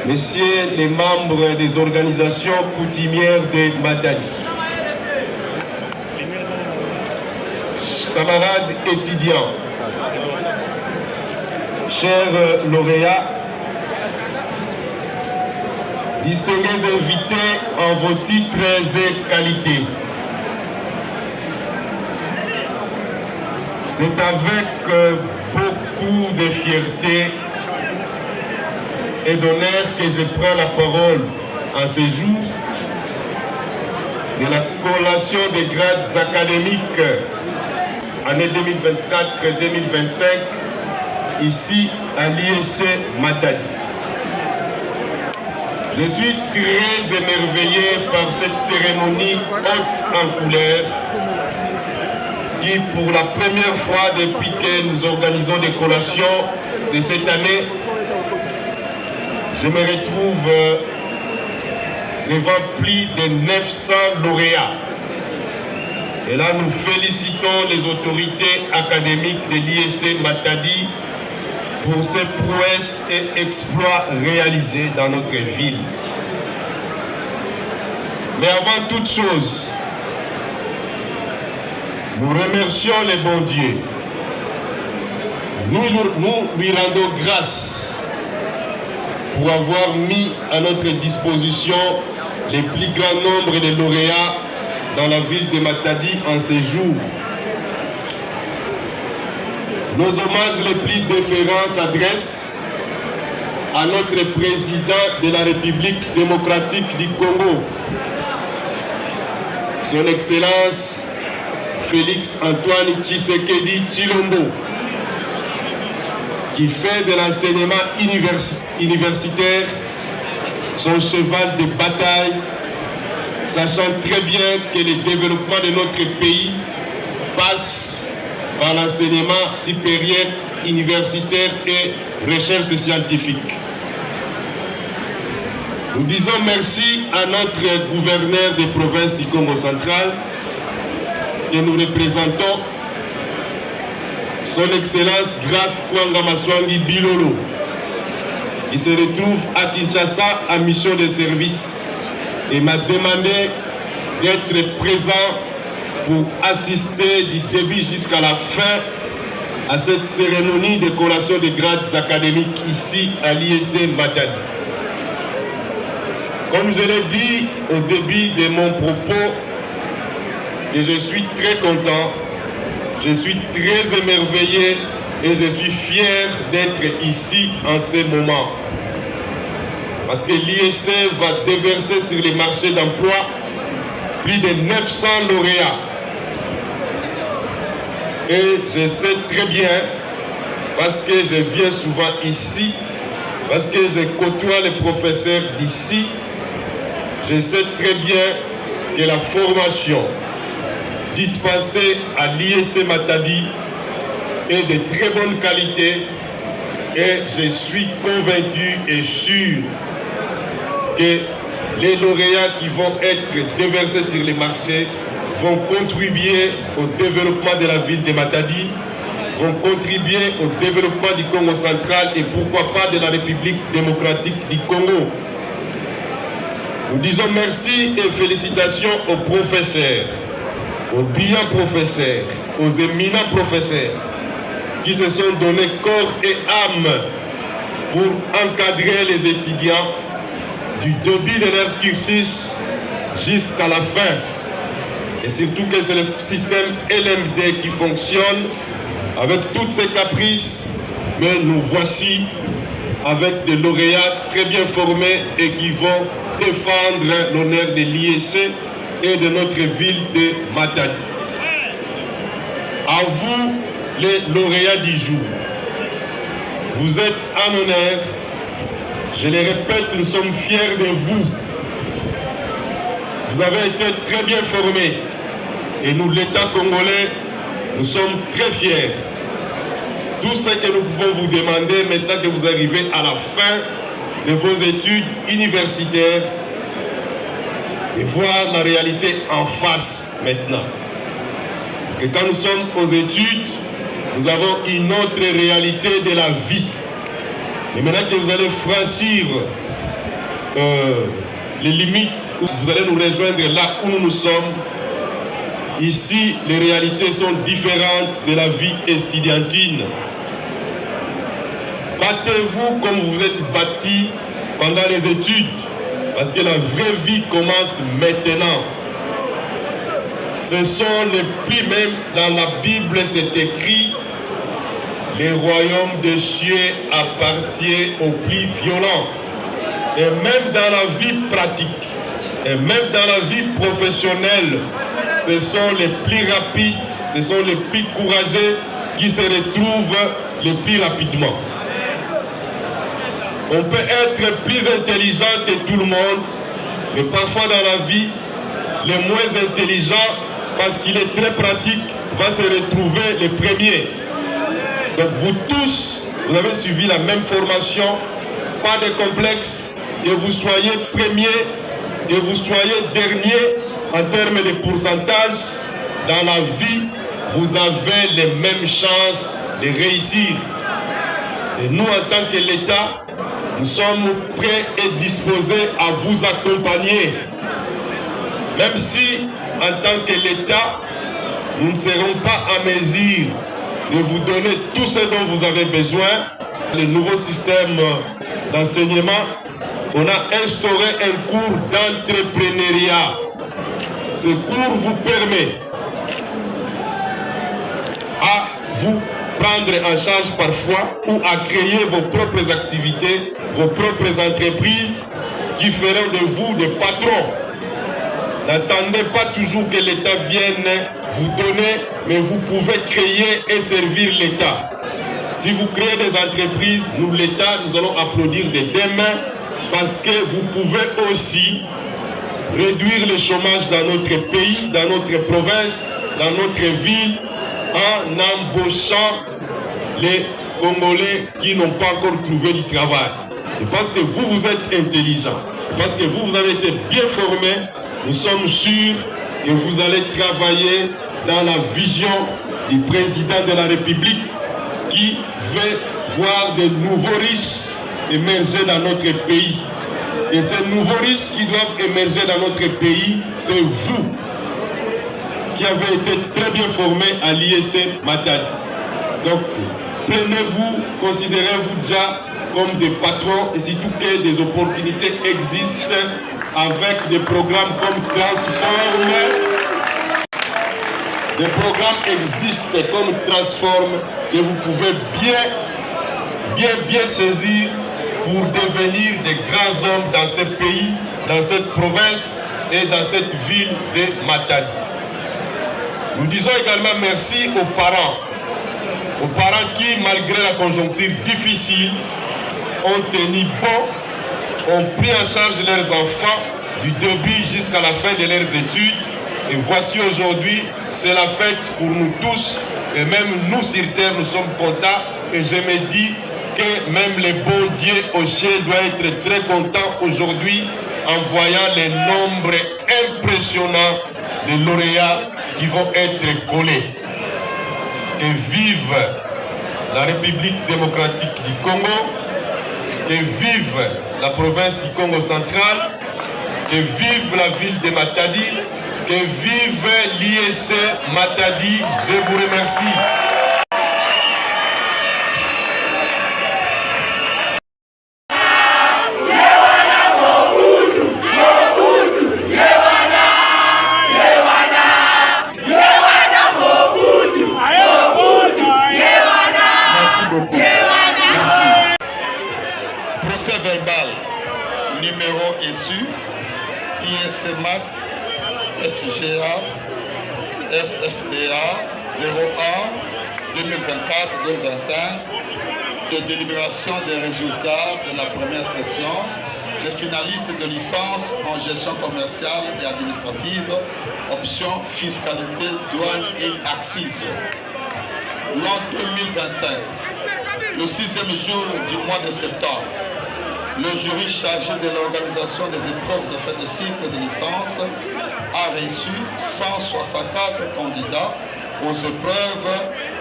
Messieurs les membres des organisations coutumières de Matadi, camarades étudiants, chers lauréats, distingués invités en vos titres et qualités, c'est avec beaucoup de fierté et d'honneur que je prends la parole en ce jour de la collation des grades académiques année 2024-2025 ici à l'IEC Matadi. Je suis très émerveillé par cette cérémonie haute en couleur qui, pour la première fois depuis que nous organisons des collations de cette année, je me retrouve devant plus de 900 lauréats. Et là, nous félicitons les autorités académiques de l'IEC Matadi pour ces prouesses et exploits réalisés dans notre ville. Mais avant toute chose, nous remercions les bons dieux. Nous lui rendons grâce pour avoir mis à notre disposition les plus grands nombres de lauréats dans la ville de Matadi en ces jours. Nos hommages les plus déférents s'adressent à notre président de la République démocratique du Congo, Son Excellence Félix Antoine Tshisekedi Tshilombo, qui fait de l'enseignement universitaire son cheval de bataille, sachant très bien que le développement de notre pays passe par l'enseignement supérieur, universitaire et recherche scientifique. Nous disons merci à notre gouverneur des provinces du Congo central que nous représentons, Son Excellence Grace Kwanga Maswangi Bilolo, qui se retrouve à Kinshasa en mission de service et m'a demandé d'être présent pour assister du début jusqu'à la fin à cette cérémonie de collation des grades académiques ici à l'IEC Matadi. Comme je l'ai dit au début de mon propos, que je suis très content, je suis très émerveillé et je suis fier d'être ici en ce moment. Parce que l'IEC va déverser sur les marchés d'emploi plus de 900 lauréats. Et je sais très bien, parce que je viens souvent ici, parce que je côtoie les professeurs d'ici, je sais très bien que la formation dispensée à l'IEC Matadi est de très bonne qualité et je suis convaincu et sûr que les lauréats qui vont être déversés sur les marchés vont contribuer au développement de la ville de Matadi, vont contribuer au développement du Congo central et pourquoi pas de la République démocratique du Congo. Nous disons merci et félicitations aux professeurs, aux brillants professeurs, aux éminents professeurs qui se sont donnés corps et âme pour encadrer les étudiants du début de leur cursus jusqu'à la fin. Et surtout que c'est le système LMD qui fonctionne avec toutes ses caprices, mais nous voici avec des lauréats très bien formés et qui vont défendre l'honneur de l'IEC et de notre ville de Matadi. À vous, les lauréats du jour, vous êtes en honneur. Je le répète, nous sommes fiers de vous. Vous avez été très bien formés et nous, l'État congolais, nous sommes très fiers. Tout ce que nous pouvons vous demander maintenant que vous arrivez à la fin de vos études universitaires, et voir la réalité en face maintenant. Parce que quand nous sommes aux études, nous avons une autre réalité de la vie. Et maintenant que vous allez franchir les limites, vous allez nous rejoindre là où nous sommes. Ici, les réalités sont différentes de la vie estudiantine. Battez-vous comme vous êtes bâtis pendant les études, parce que la vraie vie commence maintenant. Ce sont les plus, même dans la Bible c'est écrit, les royaumes des cieux appartiennent aux plus violents. Et même dans la vie pratique, et même dans la vie professionnelle, ce sont les plus rapides, ce sont les plus courageux qui se retrouvent le plus rapidement. On peut être plus intelligent que tout le monde, mais parfois dans la vie, le moins intelligent, parce qu'il est très pratique, va se retrouver le premier. Donc vous tous, vous avez suivi la même formation, pas de complexe, que vous soyez premier, que vous soyez dernier en termes de pourcentage, dans la vie, vous avez les mêmes chances de réussir. Et nous, en tant que l'État, nous sommes prêts et disposés à vous accompagner. Même si, en tant que l'État, nous ne serons pas à mesure de vous donner tout ce dont vous avez besoin. Le nouveau système d'enseignement, on a instauré un cours d'entrepreneuriat. Ce cours vous permet à vous prendre en charge parfois ou à créer vos propres activités, vos propres entreprises qui feront de vous des patrons. N'attendez pas toujours que l'État vienne vous donner, mais vous pouvez créer et servir l'État. Si vous créez des entreprises, nous l'État, nous allons applaudir de demain parce que vous pouvez aussi réduire le chômage dans notre pays, dans notre province, dans notre ville, en embauchant les Congolais qui n'ont pas encore trouvé du travail. Et parce que vous, vous êtes intelligents, parce que vous, vous avez été bien formés, nous sommes sûrs que vous allez travailler dans la vision du président de la République qui veut voir de nouveaux riches émerger dans notre pays. Et ces nouveaux riches qui doivent émerger dans notre pays, c'est vous qui avez été très bien formés à l'IEC Matadi. Donc, prenez-vous, considérez-vous déjà comme des patrons et surtout que des opportunités existent avec des programmes comme Transform. Des programmes existent comme Transform que vous pouvez bien saisir pour devenir des grands hommes dans ce pays, dans cette province et dans cette ville de Matadi. Nous disons également merci aux parents qui, malgré la conjoncture difficile, ont tenu bon, ont pris en charge leurs enfants du début jusqu'à la fin de leurs études. Et voici aujourd'hui, c'est la fête pour nous tous. Et même nous sur terre, nous sommes contents. Et je me dis que même le bon Dieu au ciel doit être très content aujourd'hui en voyant les nombres impressionnants de lauréats qui vont être collés. Que vive la République démocratique du Congo, que vive la province du Congo central, que vive la ville de Matadi, que vive l'IEC Matadi. Je vous remercie. Numéro issu, ISMAS, SGA, SFDA 01 2024-2025 de délibération des résultats de la première session des finalistes de licence en gestion commerciale et administrative, option fiscalité, douane et axes. L'an 2025, le 6e jour du mois de septembre, le jury chargé de l'organisation des épreuves de fin de cycle de licence a reçu 164 candidats aux épreuves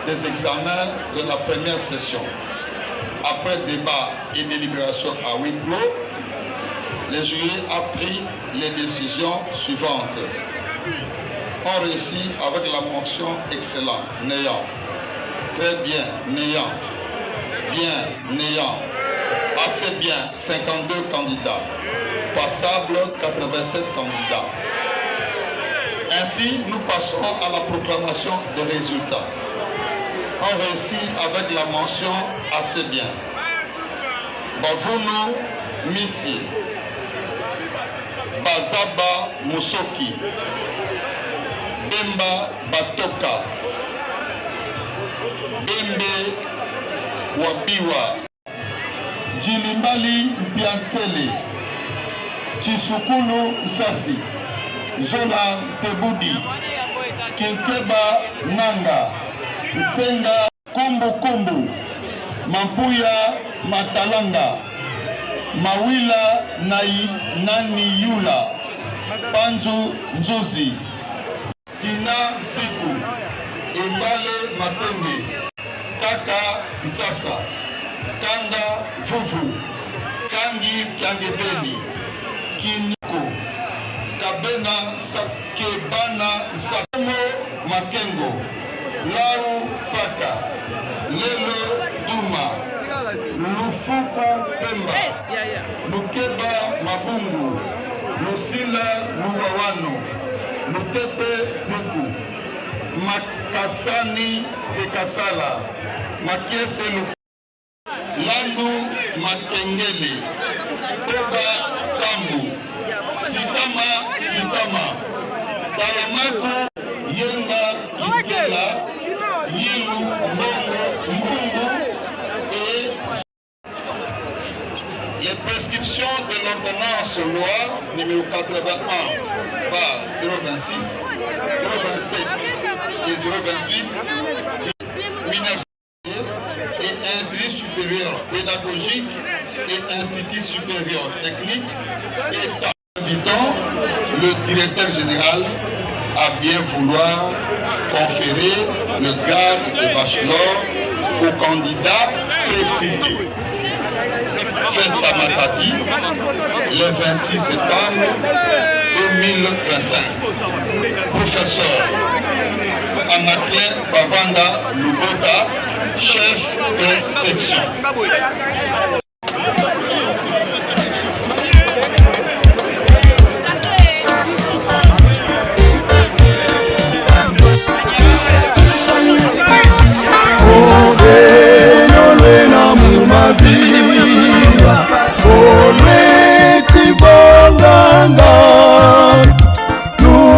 des examens de la première session. Après débat et délibération à huis clos, le jury a pris les décisions suivantes. On réussit avec la mention excellent, néant, très bien, néant, bien, néant, assez bien, 52 candidats, passable, 87 candidats. Ainsi, nous passons à la proclamation des résultats. On réussit avec la mention assez bien. Bavunu Missi, Bazaba Musoki, Bemba Batoka, Bembe Wabiwa, Jilimbali Mpiantele, Chisukulu Sasi, Zola Tebudi, Kinkeba Nanga, Senga Kombo Kombo, Mampuya Matalanga, Mawila Nani Yula, Panzu Nzozi, Tina Siku, Imbale Matembe, Kaka Sasa, Kanda Vuvu, Kangi Kiangebeni, Kiniko, Kabena Sakebana Sasomo Makengo, Laru Paka, Lelo Duma, Lufuku Pemba, Lukeba Mabungu, Lucila Luwawano, Lutete Stiku, Makasani Tekasala, Makiese Luku, Landu Makengele, Toba Kambu, Sitama, Talamako, Yenga Ikela, Yilu Mbongo et les prescriptions de l'ordonnance loi numéro 81 par 026, 027 et 028 1900 et institut supérieur pédagogique et institut supérieur technique et invitons le directeur général à bien vouloir conférer le grade de bachelor aux candidats précités. Fête à Matadi, le 26 septembre 2025. Professeur Anakle Babanda Lubota, chef de section.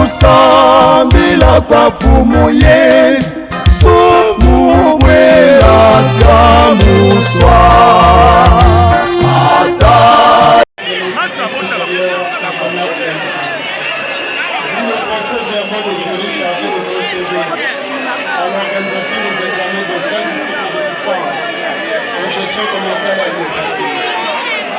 Tusambila kwa fumu ye sumu bwela siamuswa ata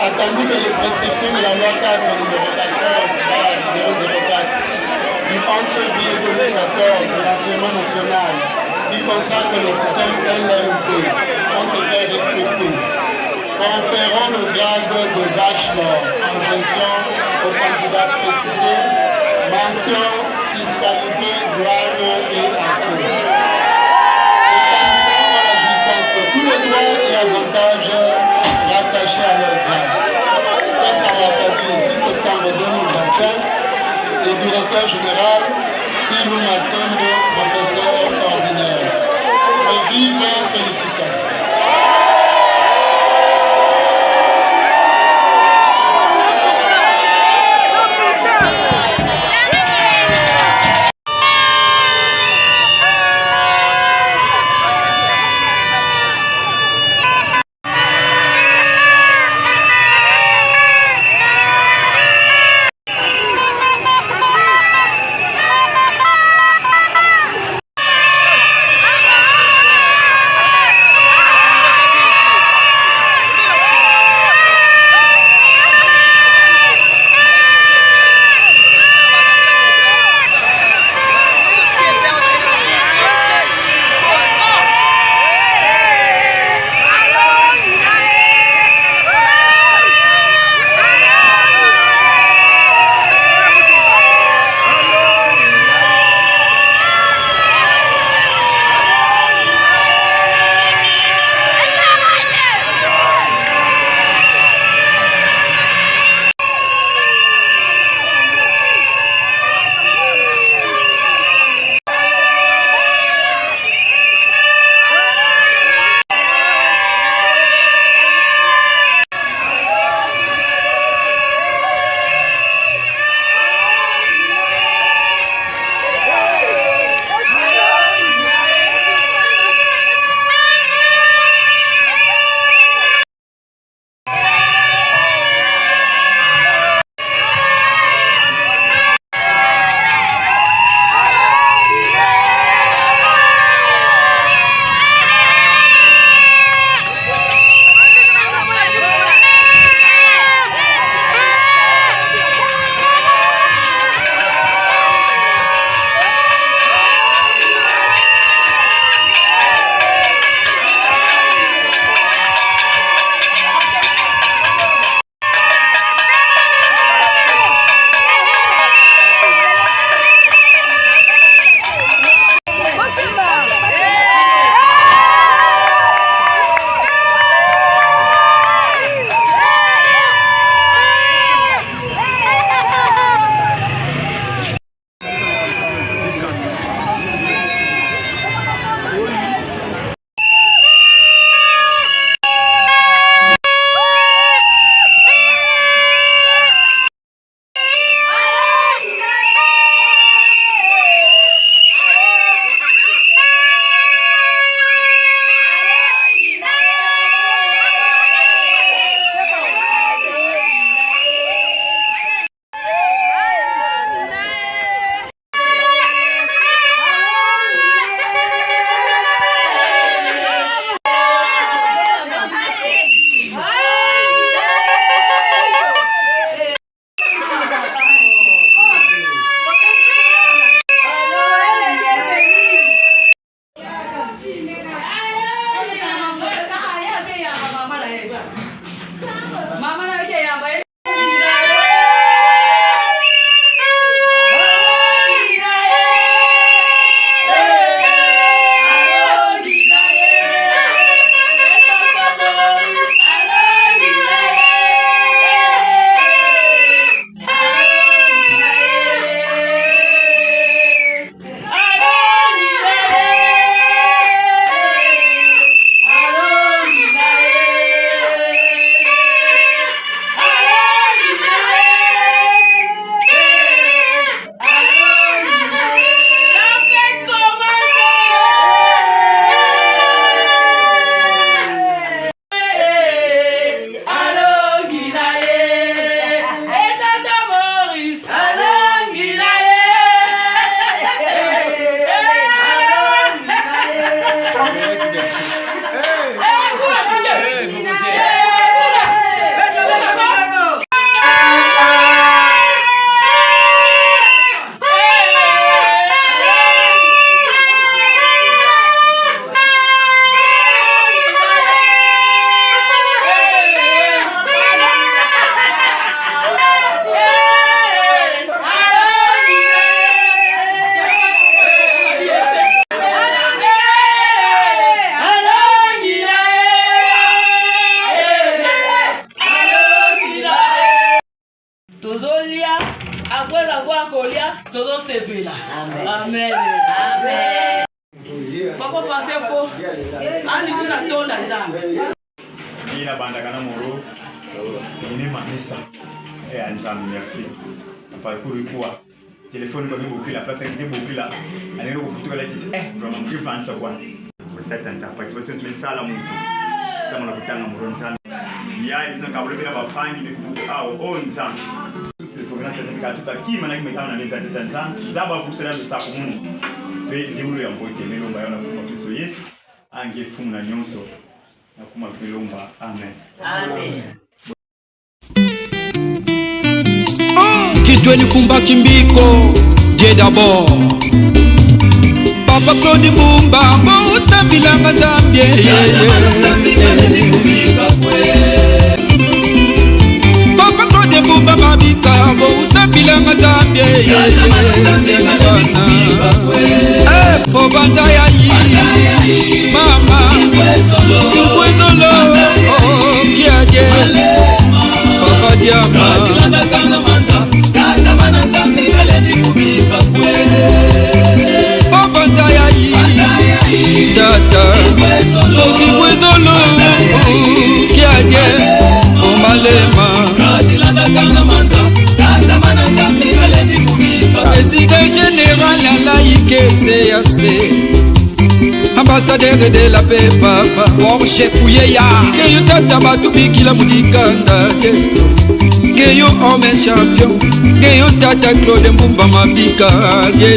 attendu que les prescriptions de la loi 4 numéro 14/004 du 11 février 2014 de l'enseignement national qui consacre le système LMD ont été respectées. Conférons le grade de bachelor en gestion aux candidats précités, mention, fiscalité, douane et assise. Ces candidats ont la jouissance de tous les droits et avantages rattachés à leur grade. Faites à Matadi le 6 septembre 2025, le directeur général Silou Matombo, professeur ordinaire. Vive félicitations. kolia todo sepela. Amen. Amen. Papa passe fo. Ali kuna tonda nzambe. Ina bandakana moro. Ini manisa. Nzambe merci. Parcours quoi. Téléphone comme beaucoup la place avec beaucoup là. Allez nous foutre la petite. Vraiment plus fan ça quoi. Peut-être ça participation mais ça la muito. Ça m'a coûté un moro nzambe. Ya ils ont câble bien ba fangi de beaucoup on nzambe. Tout qui mana kimekana na meza ya Tanzania zaba fusela lusa kumungu pe ndiulo ya mboke melomba yana kwa Kristo Yesu angefunga nyonso na kuma pelomba amen amen. Kitweni kumba kimbiko je d'abord Papa Claude Mbumba mouta bilanga Zambie Papa Claude Mbumba mabika mouta bilanga Zambie Obanza ya yi Mama Sinkwezolo Kiaje Papa Diama Obanza ya yi Tata Sinkwezolo Kiaje Omalema Président général à laïque CAC Ambassadeur de la paix papa Chef Ouyeya Keyo tata batubikila mudikanda Keyo homme champion Keyo tata Claude Mbumba mabika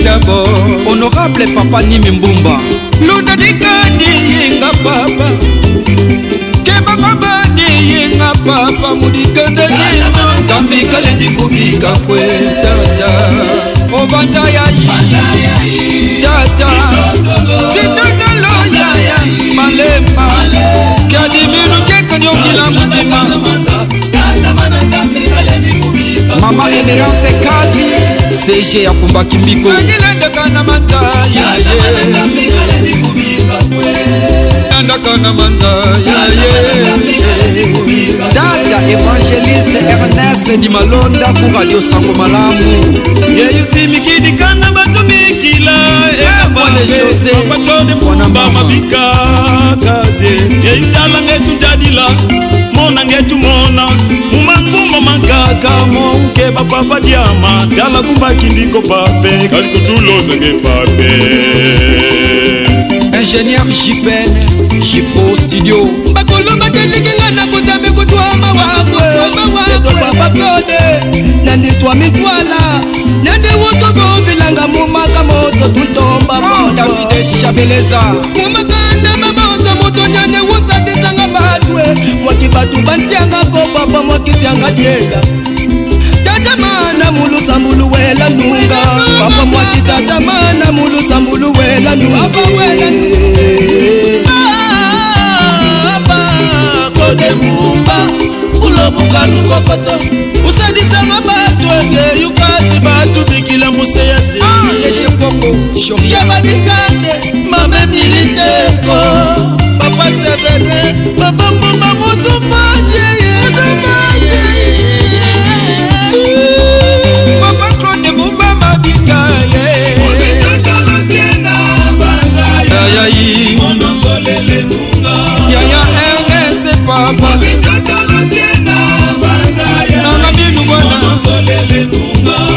d'abord Honorable papa Nimi Mbumba Luna dikandi yenga papa Keba mabadi yenga papa mudikanda yenga Tambika lendi kubika kwe tata Obanza ya yi Tata Chitagalo ya Malema Kadimiru kekani okila mutima Mama Emerance Kazi CG ya kumba kimbiko Nilendaka na mataya Nandaka na mataya Dada Evangeliste Ernest Di Malonda pour Radio Sango Malamu Yeyusimikidi kana batumikila Mwane José Papa Claude Mbumba mabika kaze Yeyutala ngetu jadila Mona ngetu mona Mumanguma makaka Mouke papa diama Dala kumba kindiko pape Kaliko tuloza nge pape Ingénieur JPN Jipo Studio Bakolo bateliki ngana kutame kutuama wakwe Papa Claude Nandi tuwa mitwala Nandi woto bovilanga mumaka moto tuntomba David Chabeleza Mumakanda mamoto moto nyane wusa tisanga badwe Mwaki batu bantianga ko papa mwaki sianga diela Tata mana mulu sambulu wela nunga Papa mwaki tata mana mulu sambulu wela nunga Claude Mbumba ulobuka lukokoto usadisanga batu enge yukasi batu bikila museyasi yabadikande mame militeko papa Severe papa Mbumba mutumbaje Papa Claude Mbumba mabika Yayayi Yaya Ernest papa Nanga binu bwana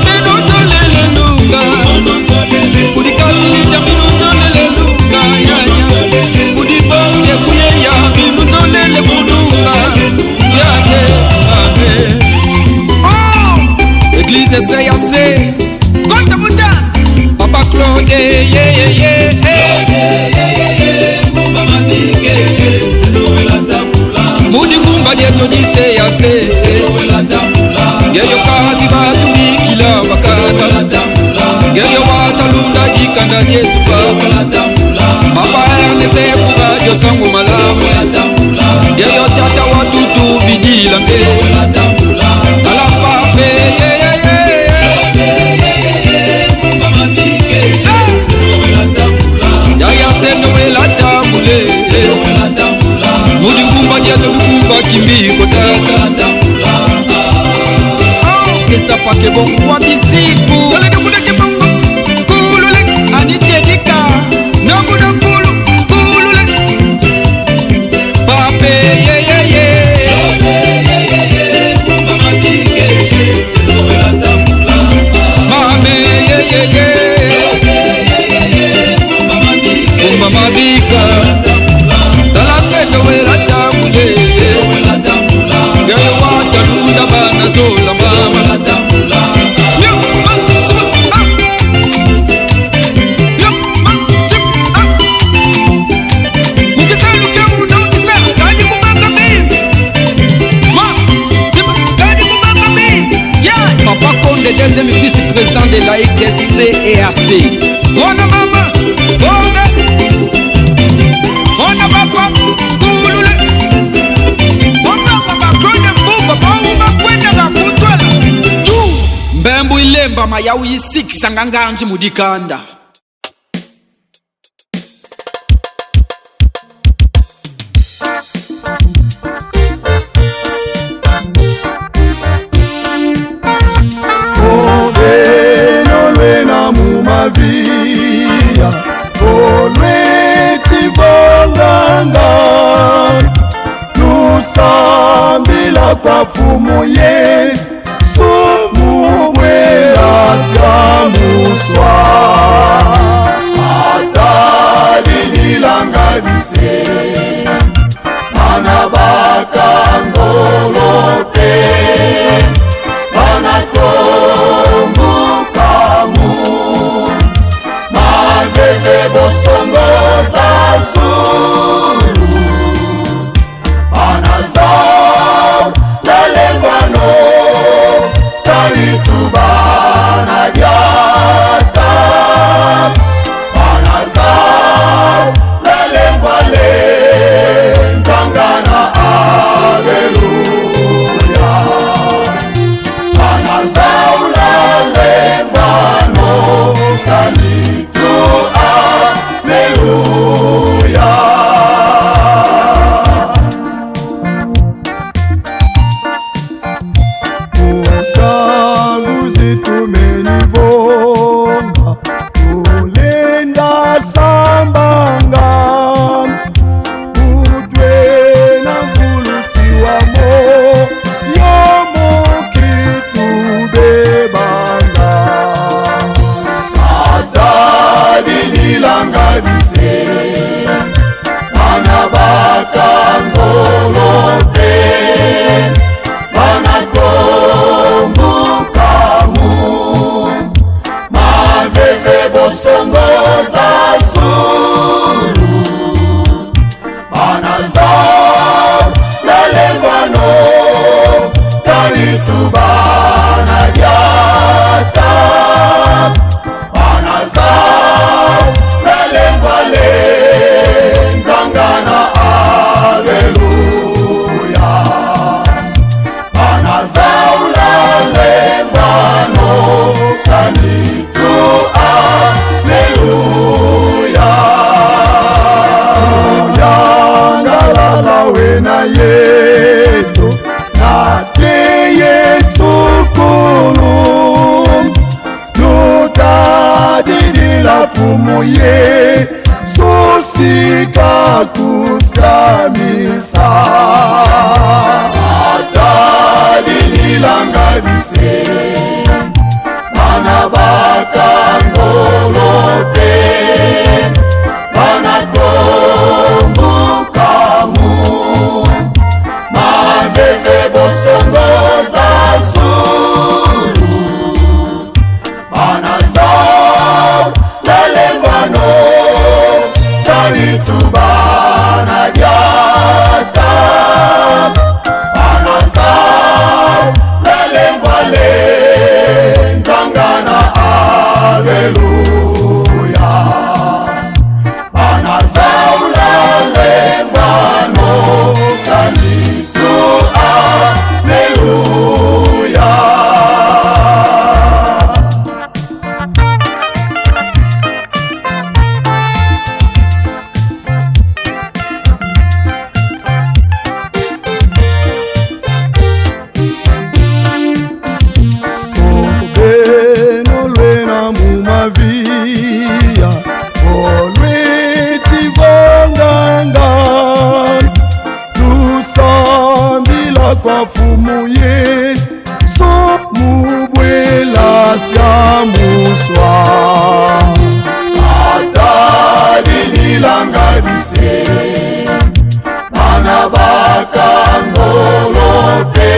Binu tolele nunga Kudikazi lita binu tolele nunga Yaya Kudiboche kuyeya binu tolele kununga Yaya Amen Oh Église CAC Kota muta Papa Claude Mudi kumba dieto di CAC Geyo kazi batu bikila bakata Geyo watalunda dikanda dietu Papa Ernest pour Radio Sango Malamu Geyo tata watutu bidila mbe Tala pape Yaya sendo wela tambule Mudi ngumba dieto ngumba kimbi kotata Esta pa que bon kwa bisiku PAC. Ona mama, bonga. Ona papa, kulule. Ona papa, kone mbumba, bauma kwenda kakutwala. Mbembu ilemba mayawu yisikisa nganganji mudikanda. Via olweti bonganga lusambila kwa fumu ye sumubwela syamuswa atadinilanga bise mana bakangolope banakombukamu Veve bosongo za Zulu Banazao lelengwano Talituba na diata Banazao lelengwale Ntangana aleluya Banazao lelengwano Talituba Utanguzi tumenivonga Tulenda sambanga Utwe na ngulusi wamo Yomo kitubebanga Atadinilanga bise Bana bakangolope Bana kombukamu Maveve bosongo za Zulu Bana zao lelengwano Talituba na diata Bana zao lelengwale Nzangana aleluya Banazao lelengwano Tanitu aleluya Uyangalala wena yeto Nate yetukulu Nutadidila fumu ye Susika kusamisa Atadinilanga bise Mana bakangolope Mana kombukamu Maveve bosongo za Zulu Banazao lelengwano Talituba na diata Banazao lelengwale Nzangana aleluya Banazao lelengwano Talitu aleluya Via olweti bonganga lusambila kwa fumu ye somubwela syamuswa atadinilanga bise Bana bakangolope